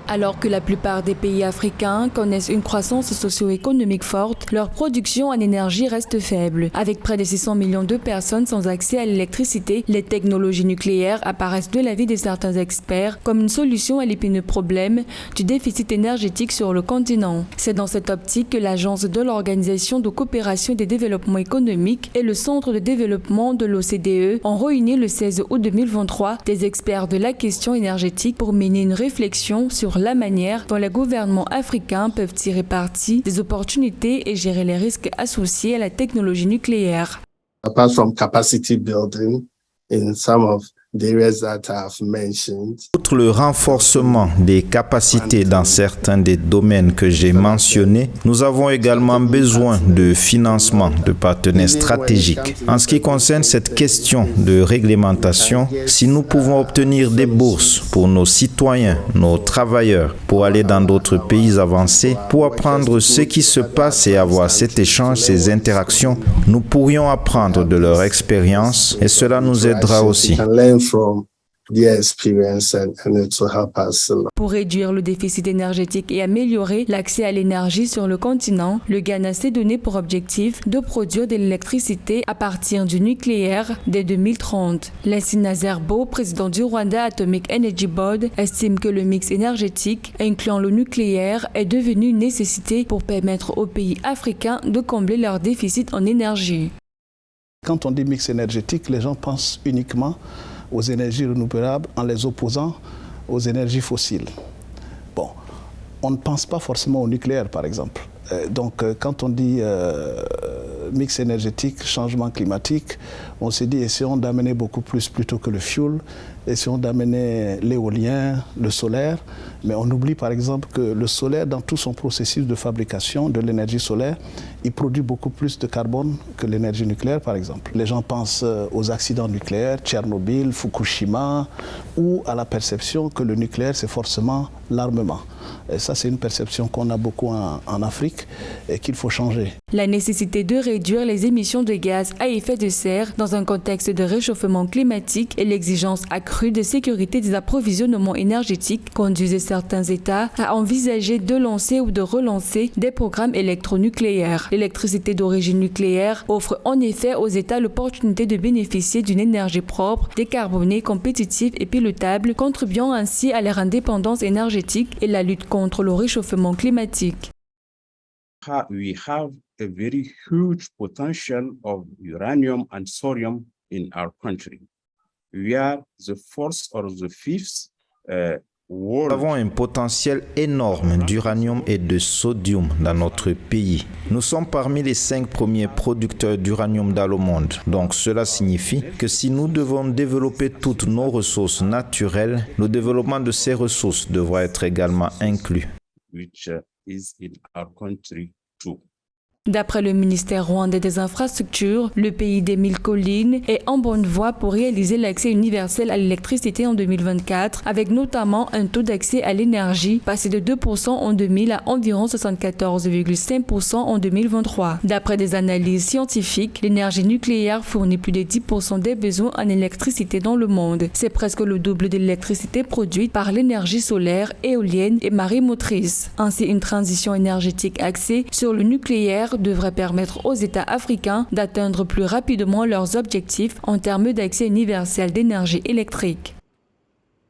Alors que la plupart des pays africains connaissent une croissance socio-économique forte, leur production en énergie reste faible. Avec près de 600 millions de personnes sans accès à l'électricité, les technologies nucléaires apparaissent de l'avis de certains experts comme une solution à l'épineux problème du déficit énergétique sur le continent. C'est dans cette optique que l'Agence de l'Organisation de coopération et de développement économique et le Centre de développement de l'OCDE ont réuni le 16 août 2023 des experts de la question énergétique pour mener une réflexion sur la manière dont les gouvernements africains peuvent tirer parti des opportunités et gérer les risques associés à la technologie nucléaire. Apart from capacity building in some of the areas that I have mentioned. Outre le renforcement des capacités dans certains des domaines que j'ai mentionnés, nous avons également besoin de financement de partenaires stratégiques. En ce qui concerne cette question de réglementation, si nous pouvons obtenir des bourses pour nos citoyens, nos travailleurs, pour aller dans d'autres pays avancés, pour apprendre ce qui se passe et avoir cet échange, ces interactions, nous pourrions apprendre de leur expérience et cela nous aidera aussi. From their experience and it will help us a lot. Pour réduire le déficit énergétique et améliorer l'accès à l'énergie sur le continent, le Ghana s'est donné pour objectif de produire de l'électricité à partir du nucléaire dès 2030. Leslie Nazerbo, président du Rwanda Atomic Energy Board, estime que le mix énergétique, incluant le nucléaire, est devenu une nécessité pour permettre aux pays africains de combler leur déficit en énergie. Quand on dit mix énergétique, les gens pensent uniquement aux énergies renouvelables en les opposant aux énergies fossiles. Bon, on ne pense pas forcément au nucléaire, par exemple. Donc, quand on dit mix énergétique, changement climatique, on s'est dit essayons d'amener beaucoup plus plutôt que le fuel, essayons d'amener l'éolien, le solaire, mais on oublie par exemple que le solaire, dans tout son processus de fabrication de l'énergie solaire, il produit beaucoup plus de carbone que l'énergie nucléaire, par exemple. Les gens pensent aux accidents nucléaires, Tchernobyl, Fukushima, ou à la perception que le nucléaire, c'est forcément l'armement. Et ça, c'est une perception qu'on a beaucoup en Afrique et qu'il faut changer. La nécessité de réduire les émissions de gaz à effet de serre dans un contexte de réchauffement climatique et l'exigence accrue de sécurité des approvisionnements énergétiques conduisent certains États à envisager de lancer ou de relancer des programmes électronucléaires. L'électricité d'origine nucléaire offre en effet aux États l'opportunité de bénéficier d'une énergie propre, décarbonée, compétitive et pilotable, contribuant ainsi à leur indépendance énergétique et la lutte contre le réchauffement climatique. We have a very huge potential of uranium and thorium in our country. We are the fourth or the fifth Nous avons un potentiel énorme d'uranium et de sodium dans notre pays. Nous sommes parmi les 5 premiers producteurs d'uranium dans le monde. Donc cela signifie que si nous devons développer toutes nos ressources naturelles, le développement de ces ressources devra être également inclus. which is in our country too. D'après le ministère rwandais des Infrastructures, le pays des 1000 collines est en bonne voie pour réaliser l'accès universel à l'électricité en 2024, avec notamment un taux d'accès à l'énergie passé de 2% en 2000 à environ 74,5% en 2023. D'après des analyses scientifiques, l'énergie nucléaire fournit plus de 10% des besoins en électricité dans le monde. C'est presque le double de l'électricité produite par l'énergie solaire, éolienne et marémotrice. Ainsi, une transition énergétique axée sur le nucléaire devrait permettre aux États africains d'atteindre plus rapidement leurs objectifs en termes d'accès universel d'énergie électrique.